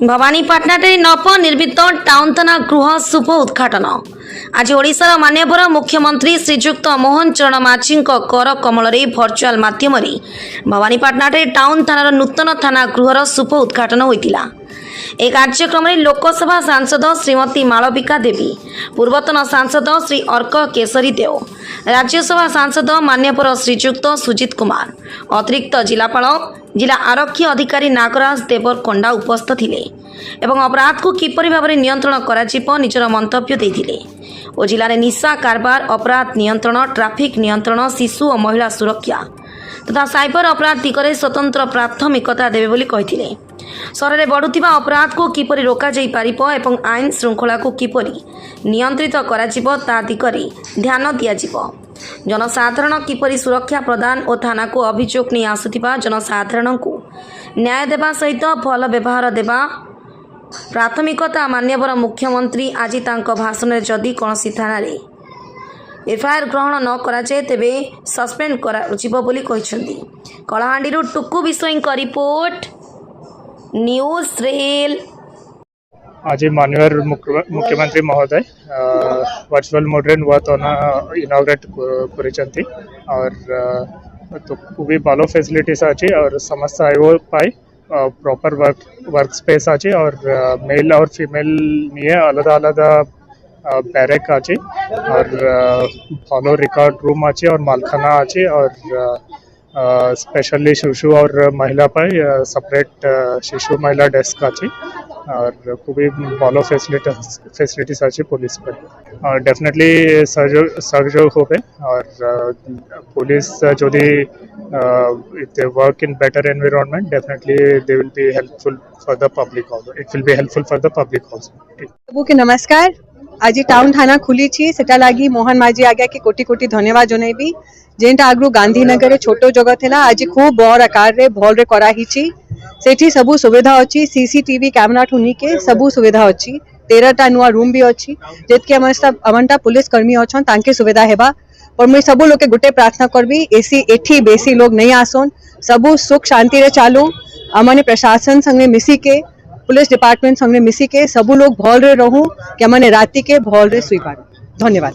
भवानीपाटना नवनिर्मित टाउन थाना गृह शुभ उद्घाटन। आज ओडिशार माननीय मुख्यमंत्री श्रीजुक्त मोहन चरण माझी कर कमल भर्चुआल माध्यम भवानीपाटना टाउन थानार नूतन थाना गृहर शुभ उद्घाटन होता। ए कार्यक्रम में लोकसभा सांसद श्रीमती मालविका देवी, पूर्वतन सांसद श्री अर्क केशरी देव, राज्यसभा सांसद मान्यवर श्रीजुक्त सुजित कुमार, अतिरिक्त जिलापाल जिला आरक्षी अधिकारी नागराज देवर कोंडा उपस्थित थिले एवं अपराध को किपरि भाव में नियंत्रण कर निजर मंतव्य देथिले और जिले में निशा कारबार, अपराध नियंत्रण, ट्राफिक नियंत्रण, शिशु और महिला सुरक्षा तथा साइबर अपराध दिगरे स्वतंत्र प्राथमिकता देवे बोली कहिथिले। सहर में बढ़ुवा अपराध को किपरि रोका जाई पारिबो एवं आईन श्रृंखला को किपरि नियंत्रित कराजिबो ता दिगरे ध्यान दियाजिबो। जनसाधारण किपरि सुरक्षा प्रदान और थाना को अभियोग नहीं आसुथिबा जनसाधारण को न्याय देवा सहित भल व्यवहार देवा प्राथमिकता मान्यवर मुख्यमंत्री आज तांको भाषण में जदि कौन थाना एफआईआर ग्रहण न कराए तेबे सस्पेंड कराजिबो बोली कहिसेंती। कलाहांडीरू टुकु विश्वईंक रिपोर्ट न्यूज रेल। आज माननीय मुख्यमंत्री महोदय वर्चुअल मोड रे नुआ थाना इनॉग्रेट करिसेंती और तो खूबी भलो फैसिलिटीज अछि और समस्त आयो पाई प्रॉपर वर्क स्पेस अछि और मेल और फीमेल निये अलग अलग बैरक अच्छे और फॉलो रिकॉर्ड रूम अच्छे और मालखाना अच्छे और स्पेशली शिशु और महिला पर सेपरेट शिशु महिला डेस्क अच्छे और खूब भलो फैसिलिटीज अच्छे पुलिस पर और डेफिनेटली सहयोग हो और पुलिस जो they work in better environment, definitely they will be helpful for the public also. It will be helpful for the public also. सबके नमस्कार। आज टाउन थाना खुली छी सेटा लागी मोहन माझी आज्ञा के कोटि कोटि धन्यवाद जनेबी। जेंटा आगु गांधीनगर छोटो जगह थेला आज खूब बड़ आकार रे भल रे करा ही छी। सेठी सबु सुविधा अछि, सीसीटीवी कैमरा ठुनी के सबु सुविधा अछि। 13टा नुआ रूम भी अछि जेतके अमनटा पुलिस कर्मी अछन तांके सुविधा हेबा। और मुई सबु लोग के गुटे प्रार्थना करबी एसी एठी बेसी लोग नहीं आसोन, सबु सुख शांति रे चालू। अमने प्रशासन संगे मिसी के पुलिस डिपार्टमेंट संगे मिसी के सबु लोग भल रे रहूं कि अमने राति के भल रे सुई पारू। धन्यवाद।